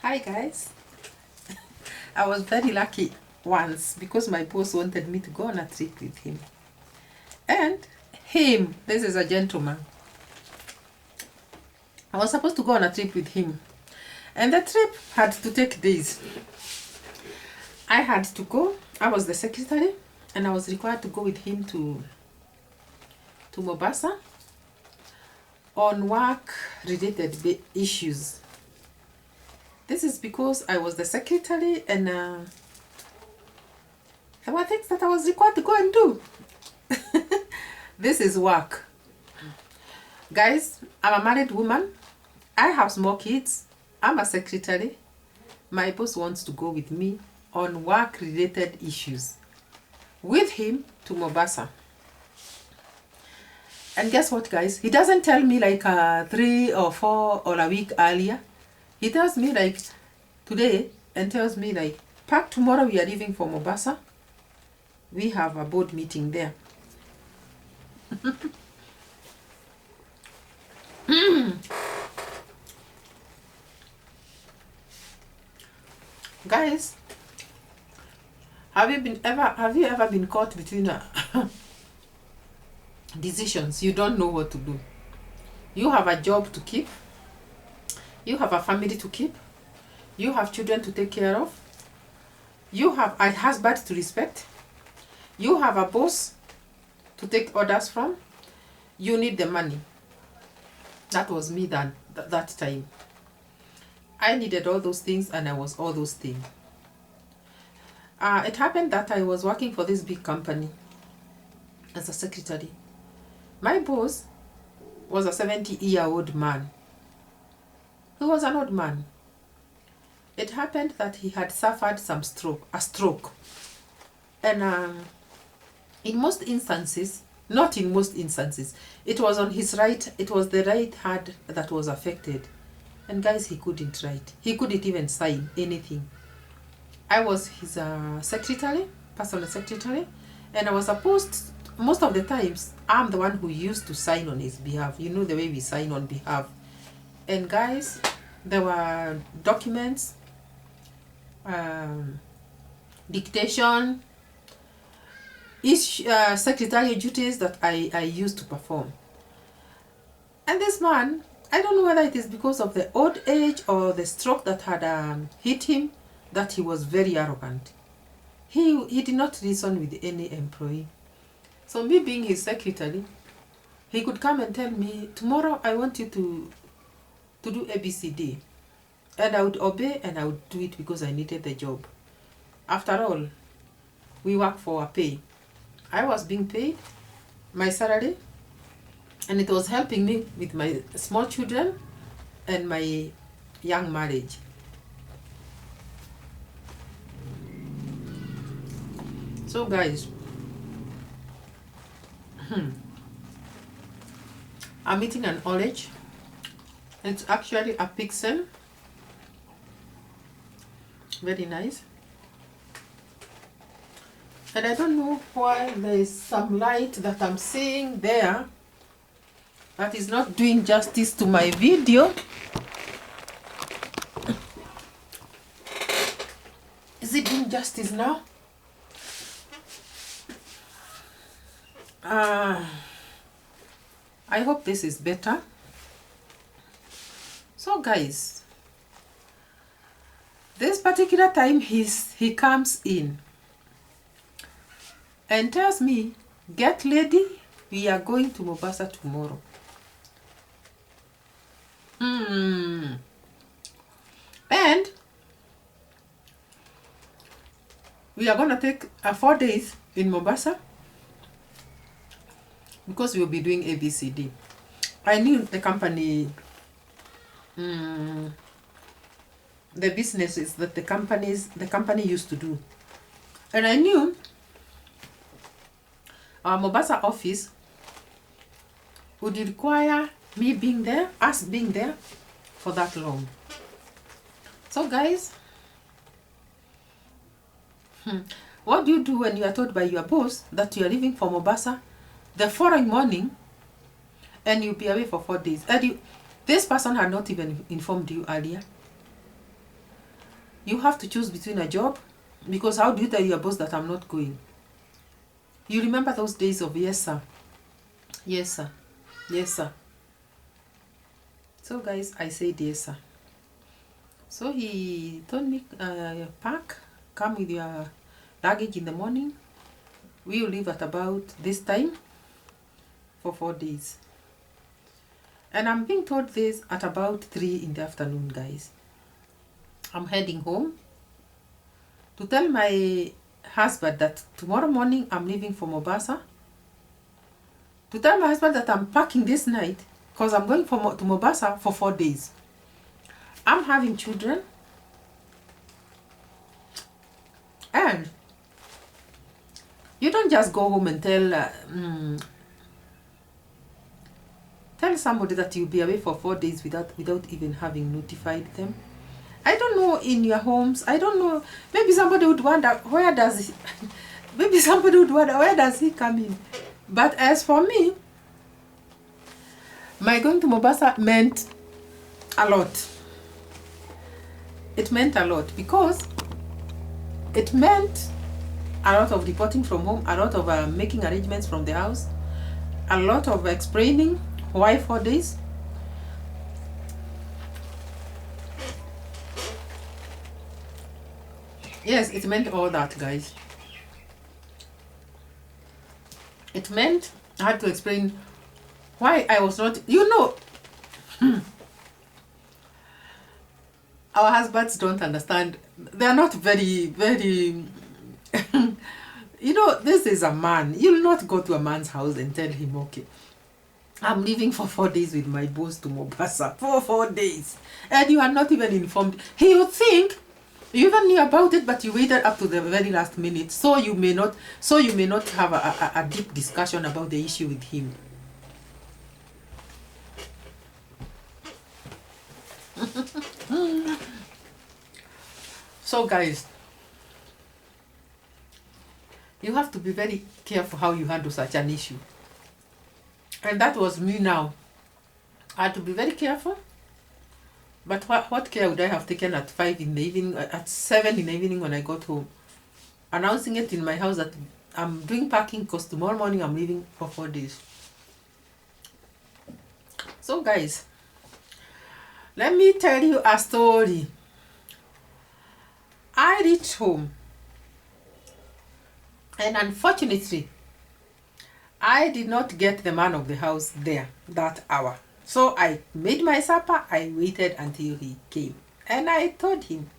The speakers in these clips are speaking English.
Hi guys. I was very lucky once because my boss wanted me to go on a trip with him. And this is a gentleman. I was supposed to go on a trip with him. And the trip had to take days. I had to go. I was the secretary and I was required to go with him to Mombasa on work-related issues. This is because I was the secretary and there were things that I was required to go and do. This is work. Guys, I'm a married woman. I have small kids. I'm a secretary. My boss wants to go with me on work-related issues. With him to Mombasa. And guess what, guys? He doesn't tell me like 3 or 4 or a week earlier. He tells me like today and tells me like, Pack, tomorrow we are leaving for Mombasa. We have a board meeting there. Guys, have you ever been caught between decisions? You don't know what to do. You have a job to keep. You have a family to keep. You have children to take care of. You have a husband to respect. You have a boss to take orders from. You need the money. That was me that time. I needed all those things and I was all those things. It happened that I was working for this big company as a secretary. My boss was a 70-year-old man. He was an old man. It happened that he had suffered a stroke. And in most instances, not in most instances, it was on his right, it was the right hand that was affected. And guys, he couldn't write. He couldn't even sign anything. I was his secretary, personal secretary, and I was supposed, most of the times, I'm the one who used to sign on his behalf. You know the way we sign on behalf. And guys, there were documents, dictation, secretarial duties that I used to perform. And this man, I don't know whether it is because of the old age or the stroke that had hit him, that he was very arrogant. He did not reason with any employee. So me being his secretary, he could come and tell me, tomorrow I want you to do ABCD. And I would obey and I would do it because I needed the job. After all, we work for a pay. I was being paid my salary and it was helping me with my small children and my young marriage. So guys, I'm eating an orange. It's actually a pixel. Very nice. And I don't know why there is some light that I'm seeing there that is not doing justice to my video. Is it doing justice now? I hope this is better. So guys, this particular time he comes in and tells me, get ready, we are going to Mombasa tomorrow. And we are going to take 4 days in Mombasa because we will be doing ABCD. I knew the company, the businesses that the company used to do. And I knew our Mombasa office would require me being there, us being there for that long. So guys, what do you do when you are told by your boss that you are leaving for Mombasa the following morning and you'll be away for 4 days? And this person had not even informed you earlier. You have to choose between a job, because how do you tell your boss that I'm not going? You remember those days of yes sir, yes sir, yes sir. So guys, I said yes sir. So he told me, pack, come with your luggage in the morning. We will leave at about this time for 4 days. And I'm being told this at about 3 in the afternoon, guys. I'm heading home to tell my husband that tomorrow morning I'm leaving for Mombasa. To tell my husband that I'm packing this night because I'm going to Mombasa for 4 days. I'm having children. And you don't just go home and tell somebody that you'll be away for 4 days without even having notified them. I don't know, in your homes, I don't know, maybe somebody would wonder, where does he come in? But as for me, my going to Mombasa meant a lot. It meant a lot because it meant a lot of reporting from home, a lot of making arrangements from the house, a lot of explaining why 4 days. Yes, it meant all that, guys. It meant I had to explain why I was not, our husbands don't understand. They are not very, very, this is a man. You'll not go to a man's house and tell him, okay, I'm leaving for 4 days with my boss to Mombasa for 4 days. And you are not even informed. He would think you even knew about it, but you waited up to the very last minute, so you may not have a deep discussion about the issue with him. So guys, you have to be very careful how you handle such an issue. And that was me now. I had to be very careful. But what care would I have taken at 5 in the evening, at 7 in the evening when I got home? Announcing it in my house that I'm doing packing because tomorrow morning I'm leaving for 4 days. So guys, let me tell you a story. I reached home. And unfortunately, I did not get the man of the house there that hour. So I made my supper, I waited until he came. And I told him,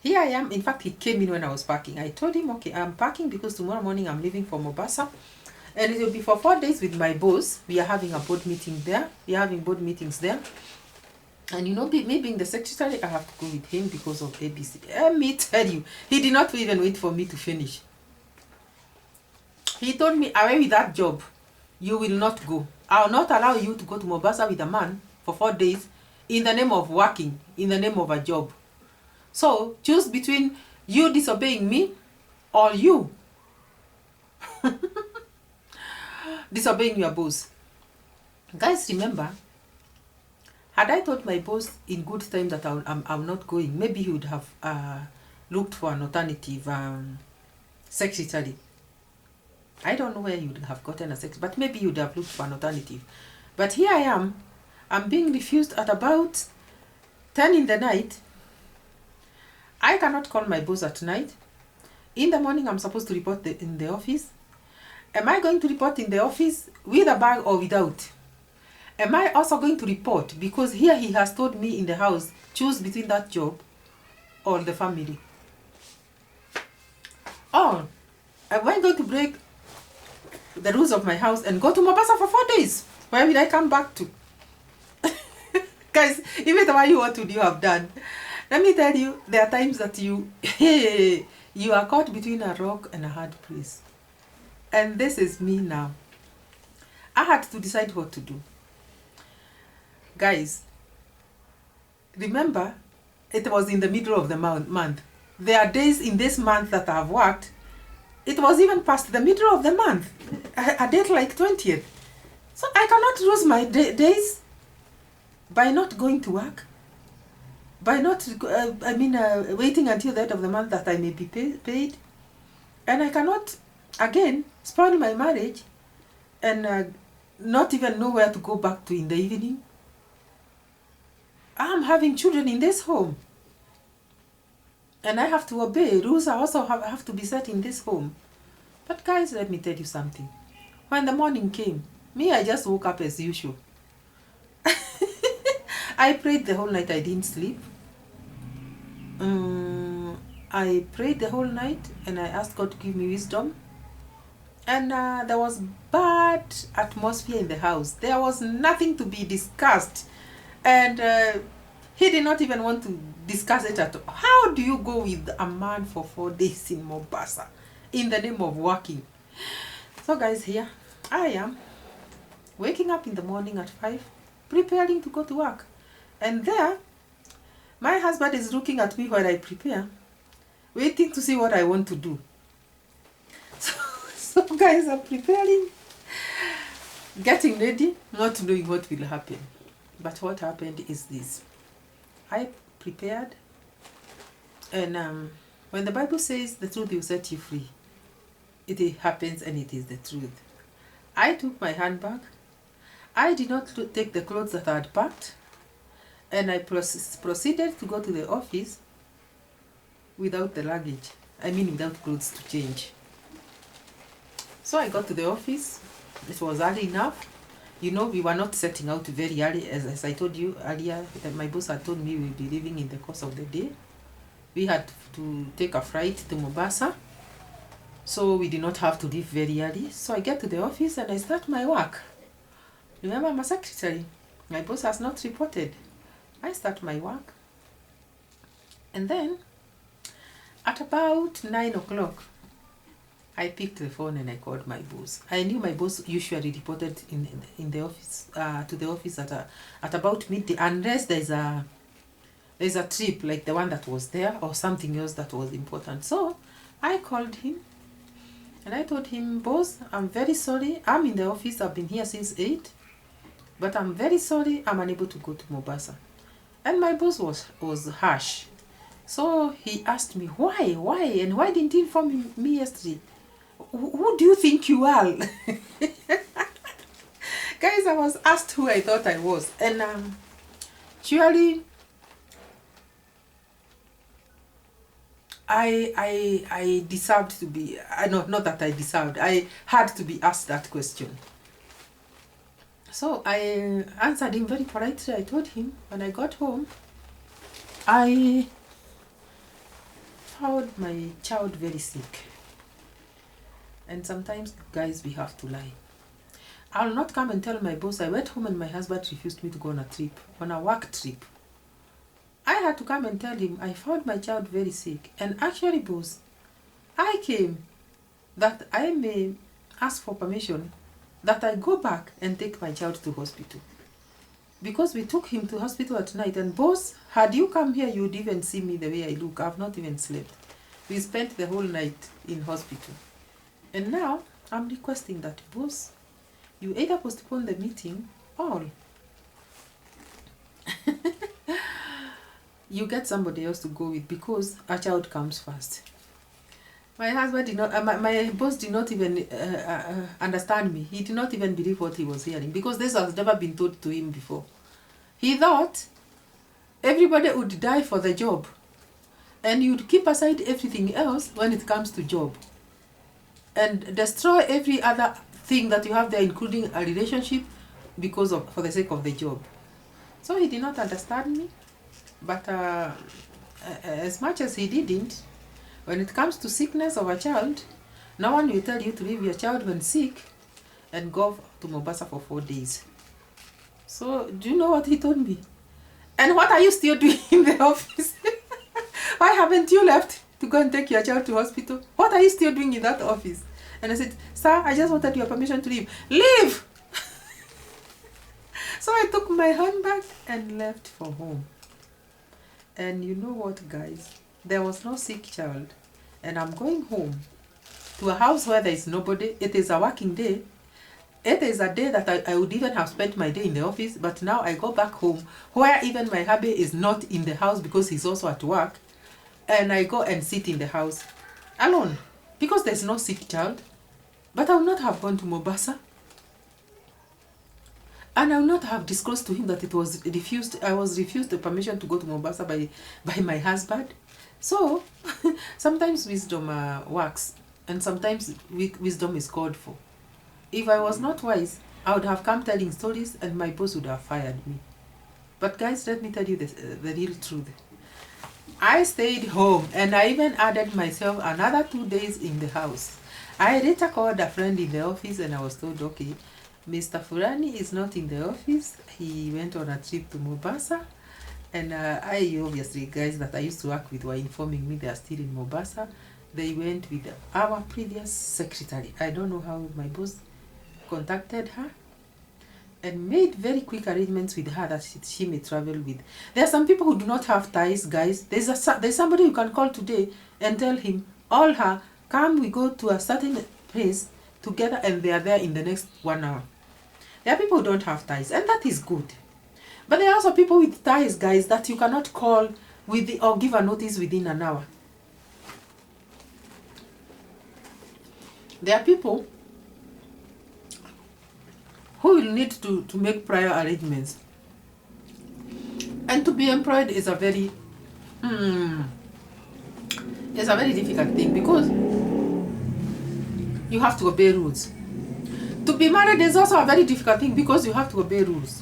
here I am. In fact, he came in when I was packing. I told him, okay, I'm packing because tomorrow morning I'm leaving for Mombasa. And it will be for 4 days with my boss. We are having a board meeting there. We are having board meetings there. And me being the secretary, I have to go with him because of ABC. Let me tell you, he did not even wait for me to finish. He told me, away with that job. You will not go. I will not allow you to go to Mombasa with a man for 4 days in the name of working, in the name of a job. So choose between you disobeying me or you disobeying your boss. Guys, remember, had I told my boss in good time that I'm not going, maybe he would have looked for an alternative secretary. I don't know where you would have gotten a secretary, but maybe you would have looked for an alternative. But here I am. I'm being refused at about 10 in the night. I cannot call my boss at night. In the morning, I'm supposed to report in the office. Am I going to report in the office with a bag or without? Am I also going to report? Because here he has told me in the house, choose between that job or the family. Or am I going to break the rules of my house and go to Mombasa for 4 days? Where will I come back to? Guys, even what would you have done? Let me tell you, there are times that you are caught between a rock and a hard place. And this is me now. I had to decide what to do. Guys, remember, it was in the middle of the month. There are days in this month that I have worked. It was even past the middle of the month, a date like 20th. So I cannot lose my days by not going to work. by not, waiting until the end of the month that I may be paid. And I cannot, again, spoil my marriage and not even know where to go back to in the evening. I'm having children in this home. And I have to obey. Rules are also have to be set in this home. But guys, let me tell you something. When the morning came, I just woke up as usual. I prayed the whole night. I didn't sleep. I prayed the whole night and I asked God to give me wisdom. And there was bad atmosphere in the house. There was nothing to be discussed. And he did not even want to discuss it at all. How do you go with a man for 4 days in Mombasa in the name of working? So guys, here I am, waking up in the morning at 5, preparing to go to work. And there, my husband is looking at me while I prepare, waiting to see what I want to do. So guys, I'm preparing, getting ready, not knowing what will happen. But what happened is this. I prepared, and when the Bible says the truth will set you free, it happens and it is the truth. I took my handbag. I did not take the clothes that I had packed, and I proceeded to go to the office without the luggage. Without clothes to change. So I got to the office. It was early enough. We were not setting out very early. As I told you earlier, my boss had told me we'll be leaving in the course of the day. We had to take a flight to Mombasa, so we did not have to leave very early. So I get to the office and I start my work. Remember, I'm a secretary. My boss has not reported. I start my work. And then, at about 9 o'clock, I picked the phone and I called my boss. I knew my boss usually reported in the office to the office at about midday, unless there's a trip like the one that was there or something else that was important. So I called him and I told him, boss, I'm very sorry. I'm in the office. I've been here since 8, but I'm very sorry. I'm unable to go to Mombasa. And my boss was harsh. So he asked me, why, and why didn't you inform me yesterday? Who do you think you are? Guys, I was asked who I thought I was. And surely I deserved to be, not that I deserved, I had to be asked that question. So I answered him very politely. I told him when I got home, I found my child very sick. And sometimes, guys, we have to lie. I'll not come and tell my boss I went home and my husband refused me to go on a trip, on a work trip. I had to come and tell him I found my child very sick. And actually, boss, I came that I may ask for permission that I go back and take my child to hospital. Because we took him to hospital at night. And boss, had you come here, you would even see me the way I look. I've not even slept. We spent the whole night in hospital. And now, I'm requesting that, boss, you either postpone the meeting or you get somebody else to go with, because a child comes first. My husband did not, my boss did not even understand me. He did not even believe what he was hearing, because this has never been told to him before. He thought everybody would die for the job and you'd keep aside everything else when it comes to job, and destroy every other thing that you have there, including a relationship, for the sake of the job. So he did not understand me, but as much as he didn't, when it comes to sickness of a child, no one will tell you to leave your child when sick and go to Mombasa for 4 days. So do you know what he told me? And what are you still doing in the office? Why haven't you left to go and take your child to hospital? What are you still doing in that office? And I said, sir, I just wanted your permission to leave. Leave! So I took my handbag and left for home. And you know what, guys? There was no sick child. And I'm going home to a house where there is nobody. It is a working day. It is a day that I would even have spent my day in the office, but now I go back home where even my hubby is not in the house because he's also at work, and I go and sit in the house alone because there's no sick child. But I would not have gone to Mombasa, and I would not have disclosed to him that it was refused. I was refused the permission to go to Mombasa by my husband. So sometimes wisdom works, and sometimes wisdom is called for. If I was not wise, I would have come telling stories and my boss would have fired me. But guys, let me tell you the real truth. I stayed home and I even added myself another 2 days in the house. I later called a friend in the office and I was told, okay, Mr. Furani is not in the office. He went on a trip to Mombasa. And I obviously, guys that I used to work with were informing me they are still in Mombasa. They went with our previous secretary. I don't know how my boss contacted her and made very quick arrangements with her that she may travel with. There are some people who do not have ties, guys. There's somebody you can call today and tell him, all her, come we go to a certain place together, and they are there in the next 1 hour. There are people who don't have ties, and that is good. But there are also people with ties, guys, that you cannot call or give a notice within an hour. There are people who will need to make prior arrangements. And to be employed is a very difficult thing because you have to obey rules. To be married is also a very difficult thing because you have to obey rules.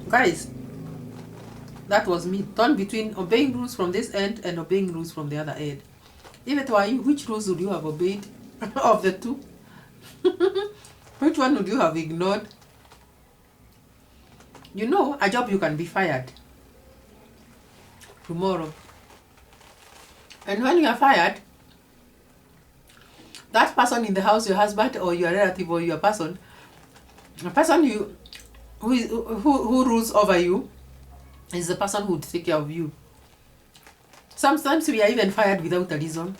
Guys, that was me, torn between obeying rules from this end and obeying rules from the other end. If it were you, which rules would you have obeyed of the two? Which one would you have ignored? You know, a job you can be fired tomorrow. And when you are fired, that person in the house, your husband or your relative or your person, the person who rules over you is the person who would take care of you. Sometimes we are even fired without a reason.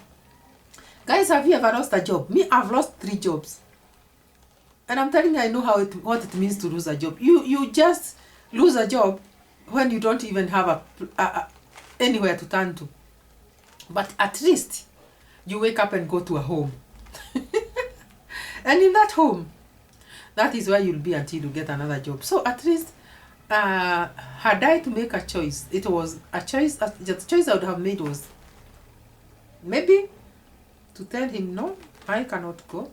Guys, have you ever lost a job? Me, I've lost 3 jobs. And I'm telling you, I know what it means to lose a job. You just lose a job when you don't even have anywhere to turn to. But at least you wake up and go to a home. And in that home, that is where you'll be until you get another job. So at least, had I to make a choice, it was a choice. The choice I would have made was maybe to tell him, no, I cannot go.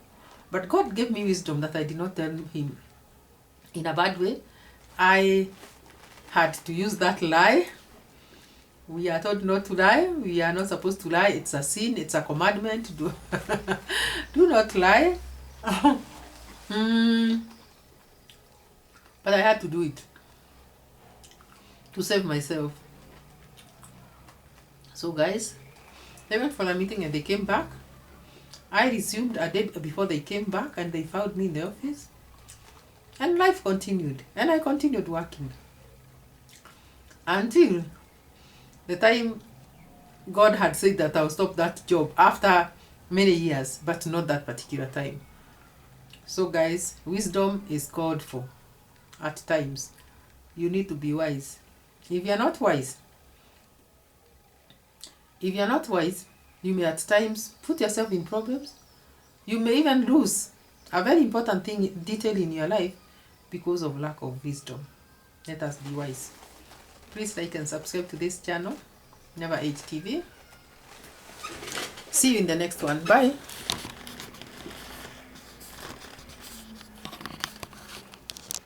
But God gave me wisdom that I did not tell him in a bad way. I had to use that lie. We are told not to lie. We are not supposed to lie. It's a sin. It's a commandment. Do not lie. But I had to do it to save myself. So guys, they went for a meeting and they came back. I resumed a day before they came back and they found me in the office. And life continued. And I continued working. Until the time God had said that I'll stop that job after many years, but not that particular time. So guys, wisdom is called for at times. You need to be wise. If you're not wise, you may at times put yourself in problems. You may even lose a very important detail in your life because of lack of wisdom. Let us be wise. Please like and subscribe to this channel, Never Age TV. See you in the next one. Bye.